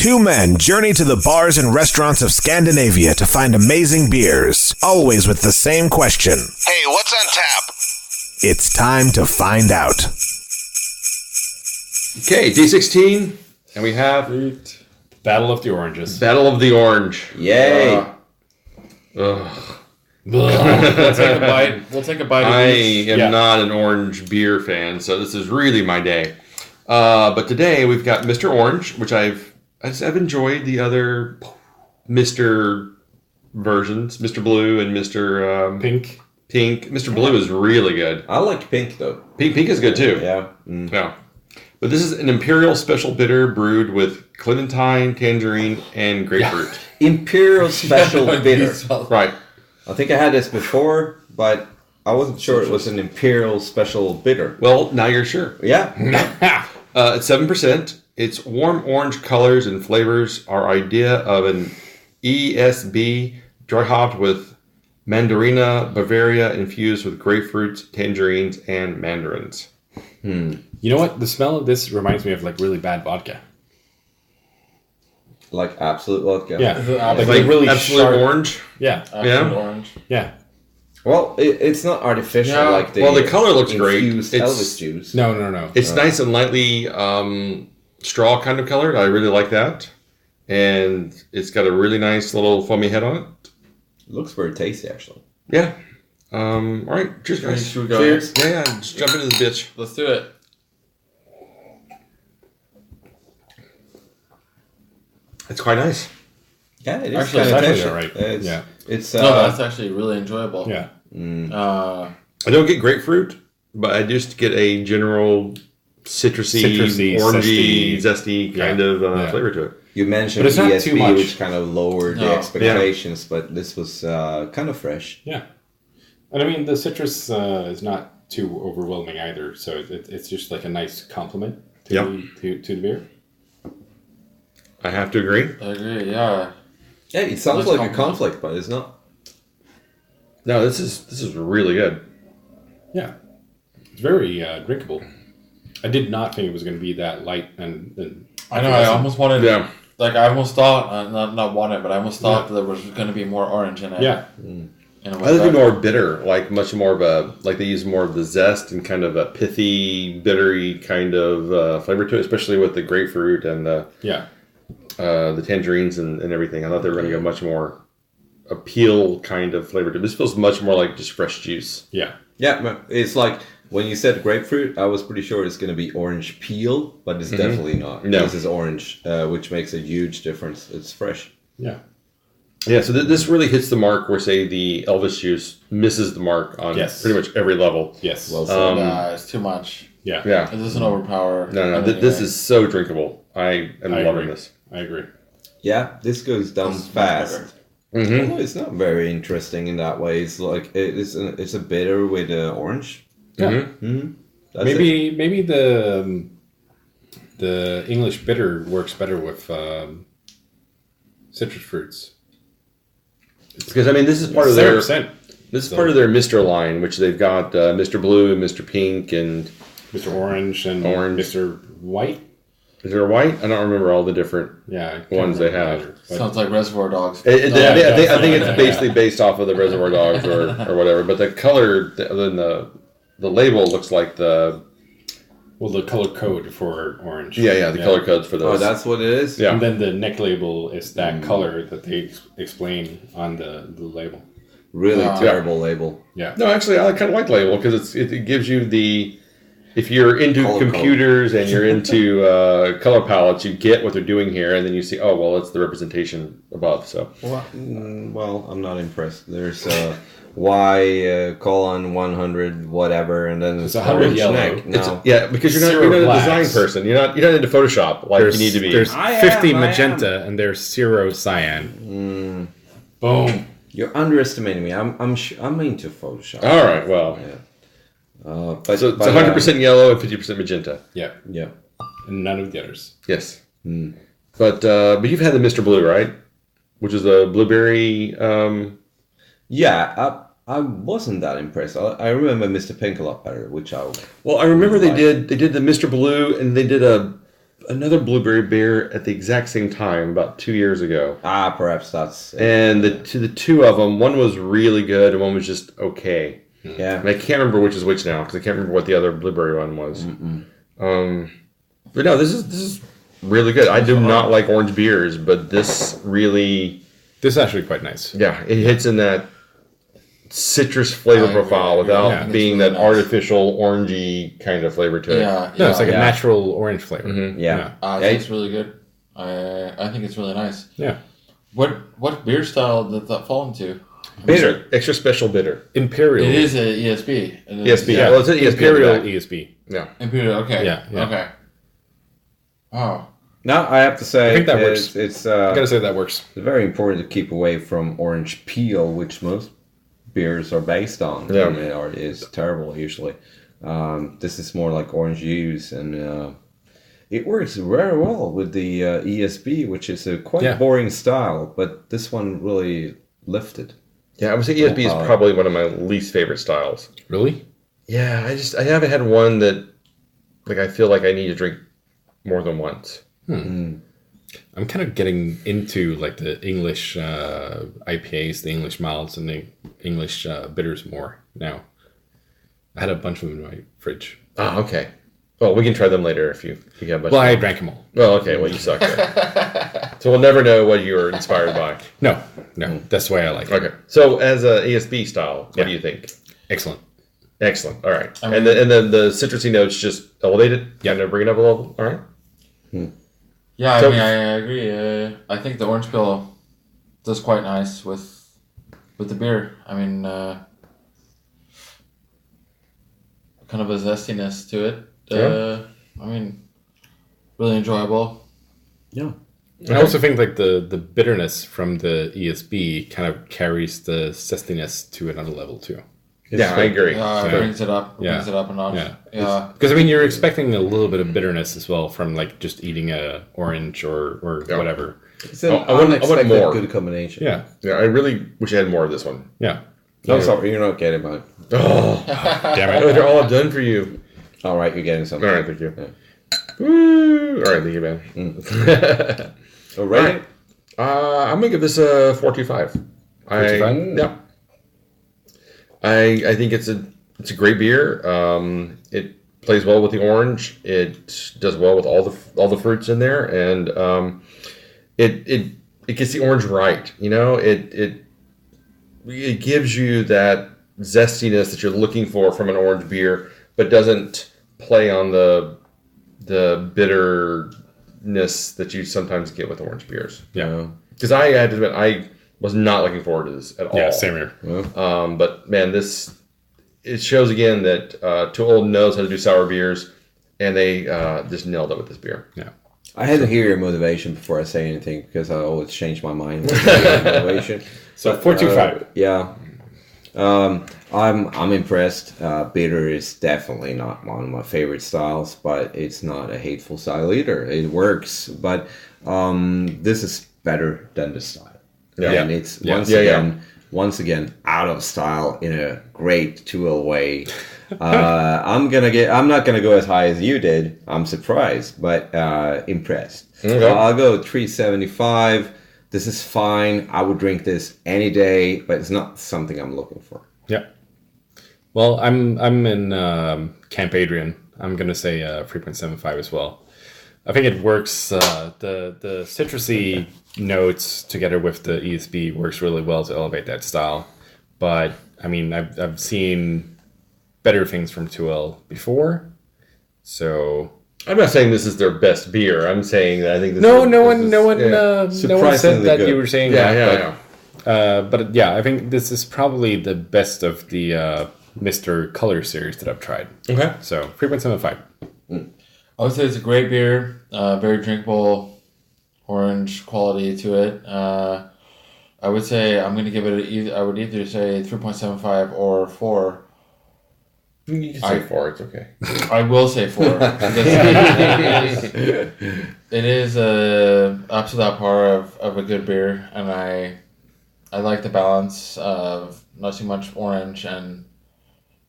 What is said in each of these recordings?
Two men journey to the bars and restaurants of Scandinavia to find amazing beers, always with the same question. Hey, what's on tap? It's time to find out. Okay, D16, and we have Battle of the Oranges. Battle of the Orange. Yay! We'll take a bite. We'll take a bite. I am not an orange beer fan, so this is really my day. But today we've got Mr. Orange, which I've enjoyed the other Mr. versions, Mr. Blue and Mr. Pink. Mr. Blue is really good. I like pink though. Pink is good too. Yeah. Yeah. But this is an Imperial Special Bitter brewed with clementine, tangerine, and grapefruit. Imperial Special Bitter. Right. I think I had this before, but I wasn't sure it was an Imperial Special Bitter. Well, now you're sure. Yeah. It's 7%. Its warm orange colors and flavors are idea of an ESB dry hopped with Mandarina, Bavaria infused with grapefruits, tangerines, and mandarins. You know what? The smell of this reminds me of like really bad vodka. Like Absolute vodka. Yeah. Like really absolute sharp. orange. Yeah. Yeah. Orange. Yeah. Well, it's not artificial Yeah. like the Well, the color looks great. infused It's- Elvis juice. No. It's nice and lightly straw kind of colored. I really like that. And it's got a really nice little foamy head on it. It looks very tasty, actually. Yeah. All right. Cheers, guys. Should we go? Cheers. Yeah. Just jump into this bitch. Let's do it. It's quite nice. Yeah, it is Actually, kind of it's tasty. actually alright. It's, Yeah. It's No, that's actually really enjoyable. Yeah. I don't get grapefruit, but I just get a general citrusy, orangey, zesty kind of flavor to it. You mentioned But it's not too ESB, much. which kind of lowered the No. expectations, but this was kind of fresh. Yeah. And I mean, the citrus is not too overwhelming either, so it's just like a nice compliment to, to the beer. I have to agree. I agree. Yeah. Yeah, it sounds Let's like a come- conflict, but it's not. No, this is really good. Yeah. It's very drinkable. I did not think it was going to be that light and I know. I almost wanted. Yeah. Like I almost thought, not wanted, but I almost thought there was going to be more orange in it. yeah. And it I think was more bitter, like much more of a, like they use more of the zest and kind of a pithy, bittery kind of flavor to it, especially with the grapefruit and the tangerines and everything. I thought they were going to go much more appeal kind of flavor to it. This feels much more like just fresh juice. Yeah. Yeah, but it's like when you said grapefruit, I was pretty sure it's going to be orange peel, but it's definitely not. No. This is orange, which makes a huge difference. It's fresh. Yeah. Yeah, so this really hits the mark where, say, the Elvis juice misses the mark on pretty much every level. Yes. Well said. it's too much. Yeah. Yeah. It doesn't overpower. No, this is so drinkable. I am loving this. I agree. Yeah, this goes down This is much fast. better. Although it's not very interesting in that way. It's like it's a bitter with orange. Yeah. That's Maybe the English bitter works better with citrus fruits. Because I mean, this is part of their 7%. part of their Mr. line, which they've got Mr. Blue and Mr. Pink and Mr. Orange and Orange. Mr. White. is there a white? I don't remember all the different Yeah. I can't ones they remember have. either, but- Sounds like Reservoir Dogs. I think it's yeah. basically based off of the Reservoir Dogs or whatever. But the color, the label looks like the color code for orange. the color codes for those. Oh, that's what it is? Yeah. And then the neck label is that color that they explain on the label. Really terrible label. Yeah. No, actually, I kind of like the label because it gives you the. If you're into Color computers and you're into color palettes, you get what they're doing here, and then you see, oh well, it's the representation above. So Well, I'm not impressed. There's Y colon 100 whatever, and then It's 100 yellow. neck. No. yeah, because you're Zero not a blacks. design person. You're not into Photoshop like you need to be. There's I 50 am. magenta and there's 0 cyan. Boom. You're underestimating me. I'm into Photoshop. All right, well, But so it's 100% yellow and 50% magenta. Yeah. Yeah. And none of the others. Yes, but you've had the Mr. Blue, right? Which is a blueberry. Yeah, I wasn't that impressed. I remember Mr. Pink a lot better, which I Well, I remember they Like- did the Mr. Blue, and they did a another blueberry beer at the exact same time about 2 years ago. Perhaps that's. And the two of them, one was really good and one was just okay. Yeah. And I can't remember which is which now because I can't remember what the other blueberry one was. But no, this is really good. I do not like orange beers, but this really... This is actually quite nice. Yeah, it hits in that citrus flavor profile without being really that nice. artificial orangey kind of flavor to it. Yeah. No, it's like Yeah. a natural orange flavor. Yeah. I think it's really good. I think it's really nice. Yeah. What beer style did that fall into? Bitter. Extra special bitter. Imperial. It is a ESB. It is- ESB. Yeah. Well, it's an ESB. Imperial on the back. ESB. Yeah. Imperial. Okay. Yeah, yeah. Okay. Oh. No, I have to say, I think that works. It's I gotta say that works. very important to keep away from orange peel, which most beers are based on. Yeah. I mean, or is terrible usually. This is more like orange juice, and it works very well with the ESB, which is a quite boring style, but this one really lifted. Yeah, I would say ESB is probably one of my least favorite styles. Really? Yeah, I haven't had one that like I feel like I need to drink more than once. I'm kind of getting into like the English IPAs, the English malts, and the English bitters more now. I had a bunch of them in my fridge. Ah, okay. Well, we can try them later if you have a bunch. Well, I of them. drank them all. Well, okay. Well, you suck. Then. So we'll never know what you were inspired by. No, that's the way I like it. Okay. So as a ESB style, what do you think? Excellent. Excellent. All right. And then the citrusy notes just elevate it. Yeah. And bring it up a level. All right. Yeah, So- I mean, I agree. I think the orange peel does quite nice with the beer. I mean, kind of a zestiness to it. I mean, really enjoyable. Yeah. I also think like the bitterness from the ESB kind of carries the zestiness to another level too. Yeah, I agree. Yeah, it brings it up. Yeah. Brings it up a notch. Yeah. Yeah. Because I mean, you're expecting a little bit of bitterness as well from like just eating a orange or whatever. It's an I want unexpected more. good combination. Yeah, Yeah, I really wish I had more of this one. yeah. No, sorry, you're not getting mine. Oh, Damn it. they're all I've done for you. All right, you're getting something. All right, thank you. Yeah. Woo! All right, thank you, man. So, right? I'm gonna give this a 4.25. 4.25? Yeah. I think it's a great beer. It plays well with the orange. It does well with all the fruits in there, and it gets the orange right. You know, it gives you that zestiness that you're looking for from an orange beer, but doesn't play on the bitterness that you sometimes get with orange beers. Yeah. Because I had to admit, I was not looking forward to this at all. Yeah, same here. But man, it shows again that ToØl knows how to do sour beers, and they just nailed it with this beer. Yeah. I had to hear your motivation before I say anything because I always change my mind with your motivation. So 4.25. Yeah. I'm impressed. Bitter is definitely not one of my favorite styles, but it's not a hateful style either. It works, but this is better than the style. Yeah. And it's Yeah. once again out of style in a great ToØl way. I'm not gonna go as high as you did. I'm surprised, but impressed. Okay. I'll go 3.75. This is fine. I would drink this any day, but it's not something I'm looking for. Yeah. Well, I'm in Camp Adrian. I'm gonna say 3.75 as well. I think it works. The citrusy notes together with the ESB works really well to elevate that style. But I mean, I've seen better things from ToØl before, so. I'm not saying this is their best beer. I'm saying that I think this No is, one Surprisingly said that good. you were saying Yeah, that. yeah. But yeah, I think this is probably the best of the Mr. Color series that I've tried. Okay. So 3.75. I would say it's a great beer. Very drinkable, orange quality to it. I would say I'm going to give it. I would either say 3.75 or 4. You can say 4. It's okay. I will say 4. Because it is up to that par of a good beer, and I like the balance of not too much orange and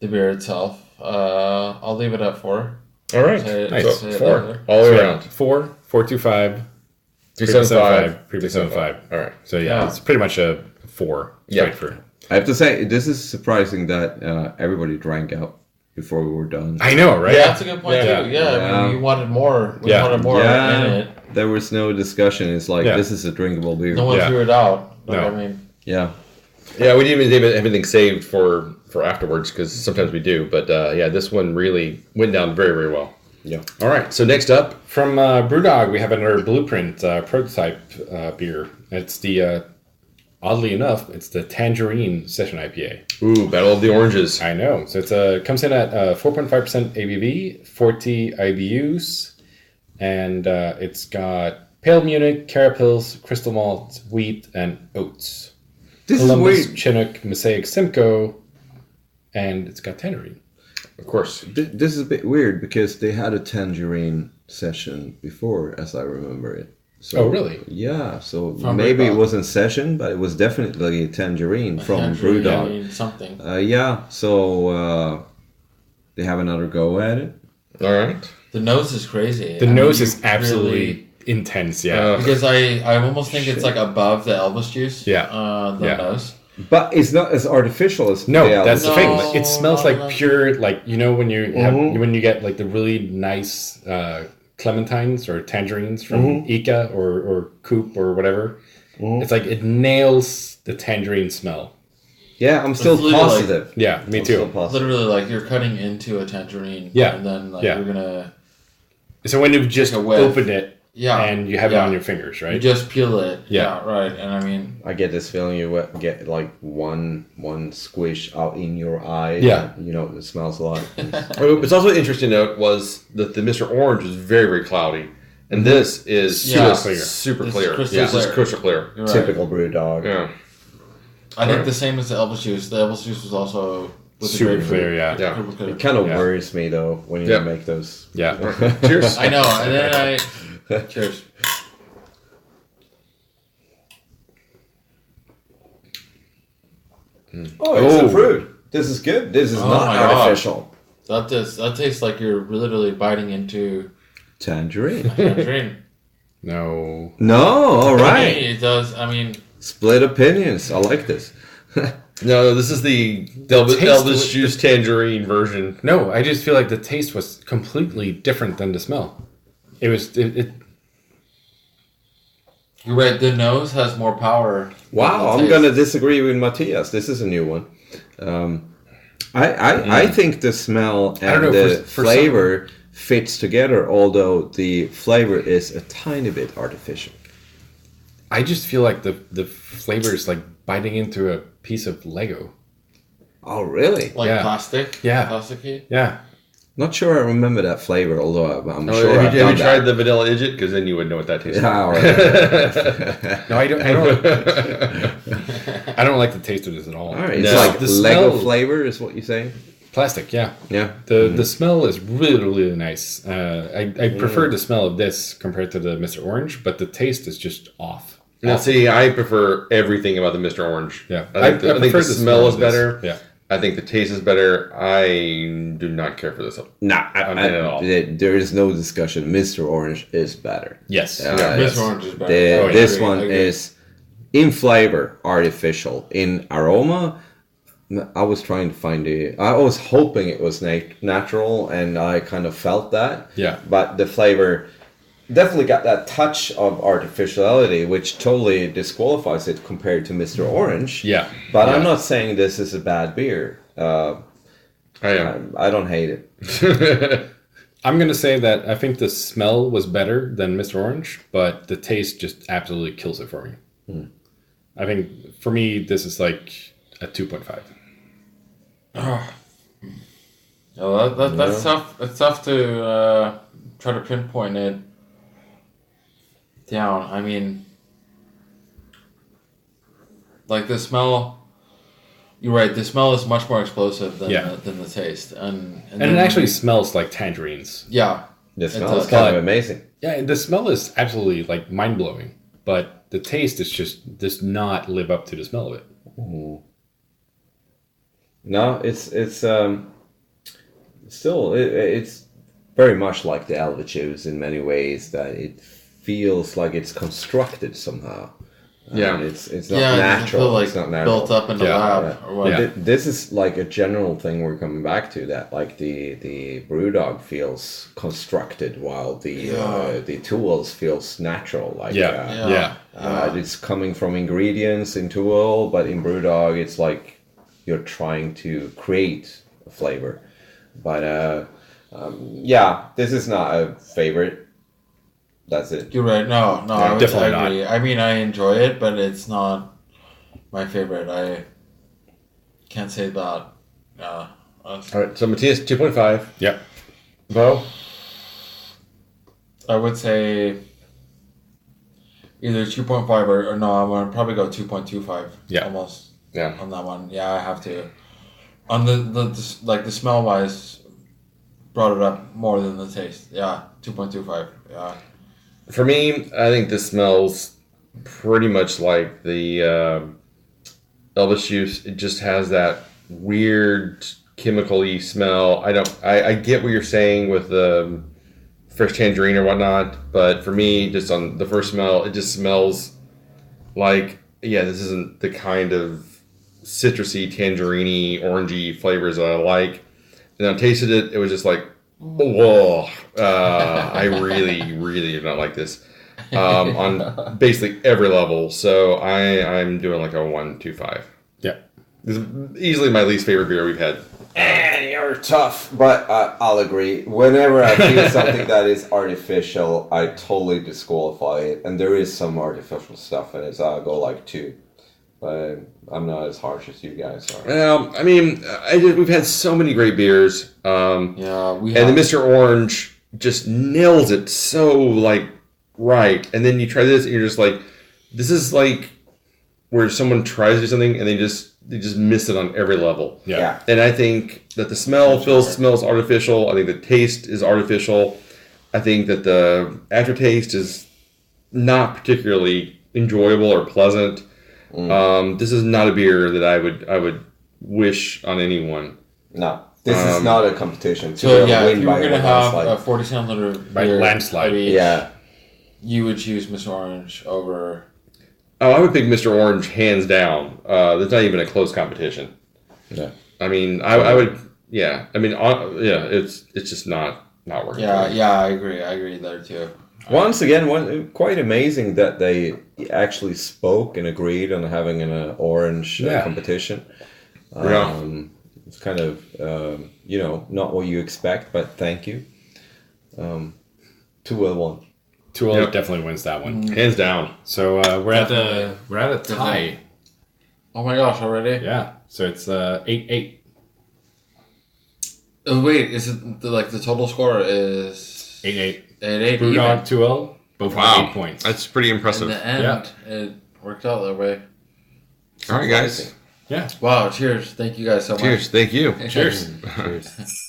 the beer itself. I'll leave it at 4. All right. Nice. So 4 all the way around. 4, 4.25, 3.75, 3.75. All right. So yeah, it's pretty much a 4. Yeah. Right for. I have to say, this is surprising that everybody drank out before we were done. I know, right? Yeah, that's a good point Yeah. too. Yeah, I mean, we wanted more. We Yeah. wanted more in it. There was no discussion. It's like, this is a drinkable beer. No one Yeah. threw it out. But, No. I mean, Yeah. Yeah, we didn't even have everything saved for afterwards because sometimes we do. But yeah, this one really went down very, very well. Yeah. All right. So next up, From BrewDog, we have another Blueprint prototype beer. It's the, oddly enough, it's the Tangerine Session IPA. ooh, Battle of the Oranges. I know. So it comes in at 4.5% ABV, 40 IBUs, and it's got Pale Munich, Carapils, Crystal Malt, Wheat, and Oats. This Columbus, is weird. Chinook, Mosaic, Simcoe, and it's got Tangerine. Of course. This is a bit weird because they had a tangerine session before, as I remember it. So, Oh, really? Yeah. So From maybe it BrewDog. wasn't session, but it was definitely a tangerine from Tangerine, BrewDog. I mean, something. Yeah. So they have another go at it. All right. The nose is crazy. The I mean, nose you is absolutely really- intense, yeah. because I almost think it's like above the Elvis juice. Yeah. The Yeah. nose. But it's not as artificial as No, the that's the Elvis. thing. No, It smells no, like no. pure, like, you know, when you have, Mhm. when you get like the really nice clementines or tangerines from Ica or Coop or whatever. It's like it nails the tangerine smell. Yeah, I'm still literally like- positive. Yeah, me I'm still too. positive. Literally, like you're cutting into a tangerine. Yeah. And then like Yeah. you're gonna So when you just Like a whiff. open it yeah and you have it yeah. on your fingers, You right? just peel it. Yeah. Right. And I mean, I get this feeling you get like one squish out in your eye. Yeah. and, you know, it smells a lot. It's also interesting to note was that the Mr. Orange was very, very cloudy. And this is Yeah. just Clear. super This is clear. crystal This is clear. crystal clear. you're right. Typical brew dog. Yeah. I think the same as the Elvis juice. The Elvis juice was also with the Super grapefruit. clear, yeah. Yeah. Super clear. It kind of Yeah. worries me though when you Yeah. make those. Yeah. Cheers. I know. And then cheers. Oh, it's Oh. a fruit. This is good. This is Oh not my God. artificial. That tastes like you're literally biting into Tangerine. tangerine. No. No, all I right. mean, it does. I mean, Split opinions. I like this. No, this is the Elvis, taste Elvis was- juice tangerine version. No, I just feel like the taste was completely different than the smell. It was it you're right. The nose has more power. Wow, than I'm the gonna taste. disagree with Matthias. This is a new one. I think the smell I don't and know, the for flavor fits together, although the flavor is a tiny bit artificial. I just feel like the flavor is like biting into a piece of Lego. Oh, really? Like Yeah. plastic. Yeah. Plasticky. Yeah. Not sure I remember that flavor, although I'm Oh, sure I've have you done tried that. the vanilla Idget? Because then you would know what that tastes like. Yeah, all right. No, I don't I don't like the taste of this at all. All right, it's No. like The Lego smell- flavor is what you say? Plastic, yeah. Yeah. The smell is really, really nice. I prefer the smell of this compared to the Mr. Orange, but the taste is just off. Now, see, I prefer everything about the Mr. Orange. Yeah. I think the prefer smell is of this. better. Yeah. I think the taste is better. I do not care for this. Nah, Not at all. there is no discussion. Mr. Orange is better. Yes. Yeah. This yes. orange is better. I This agree, one I agree. is in flavor artificial. In aroma, I was trying to find I was hoping it was natural, and I kind of felt that. Yeah. But the flavor definitely got that touch of artificiality, which totally disqualifies it compared to Mr. Orange. Yeah. But Yeah. I'm not saying this is a bad beer. I am. I don't hate it. I'm going to say that I think the smell was better than Mr. Orange, but the taste just absolutely kills it for me. I think for me, this is like a 2.5. That's tough. It's tough to try to pinpoint it down. I mean, like the smell. You're right. The smell is much more explosive than Yeah. than the taste, and And it actually smells like tangerines. yeah. The smell does. is kind But- of amazing. Yeah, the smell is absolutely like mind blowing, but the taste is just does not live up to the smell of it. No, it's still it's very much like the Elvichus in many ways, that it feels like it's constructed somehow. Yeah. It's not It doesn't natural. feel like It's not natural. built up in the lab or what. Yeah. This is like a general thing we're coming back to, that like the BrewDog feels constructed while the ToØls feels natural. Like it's coming from ingredients in ToØl, but in BrewDog it's like you're trying to create a flavor. But this is not a favorite. That's it. You're right. No, I definitely agree. I mean, I enjoy it, but it's not my favorite. I can't say that. All right, so Matthias, 2.5. Yep. Bo? I would say either 2.5 or no, I'm going to probably go 2.25. Yeah. Almost. Yeah. On that one. Yeah, I have to. On the smell wise, brought it up more than the taste. Yeah, 2.25. Yeah. For me, I think this smells pretty much like the Elvis juice. It just has that weird chemical-y smell. I get what you're saying with the fresh tangerine or whatnot, but for me, just on the first smell, it just smells like, this isn't the kind of citrusy, tangerine-y, orangey flavors that I like. And I tasted it, it was just like, whoa, I really, really do not like this on basically every level. So I'm doing like a 1.25. Yeah. This is easily my least favorite beer we've had. You're tough, but I'll agree. Whenever I feel something that is artificial, I totally disqualify it. And there is some artificial stuff in it, so I'll go like 2. But I'm not as harsh as you guys are. Well, I mean, we've had so many great beers. We and have. the Mr. Orange just nails it so, like, right. And then you try this, and you're just like, this is like where someone tries to do something, and they just miss it on every level. Yeah. And I think that the smell smells artificial. I think the taste is artificial. I think that the aftertaste is not particularly enjoyable or pleasant. This is not a beer that I would wish on anyone. No, this is not a competition. So if you were going to have a 47 liter by beer, landslide, you would choose Mr. Orange over. Oh, I would pick Mr. Orange hands down. There's not even a close competition. Yeah. I mean, I would. Yeah. I mean, it's just not working. I agree there too. Once again, quite amazing that they actually spoke and agreed on having an orange competition. It's kind of, not what you expect, but thank you. 2-1 won. ToØl definitely wins that one, hands down. So we're at a tie. Oh my gosh! Already? Yeah. So it's 8-8. Oh wait, is it the total score is 8-8. 8-8. BrewDog ToØl both with 8 points. That's pretty impressive. In the end, it worked out that way. All right, guys. Yeah. Wow! Cheers! Thank you guys so much. Cheers. Thank you. Cheers. Cheers.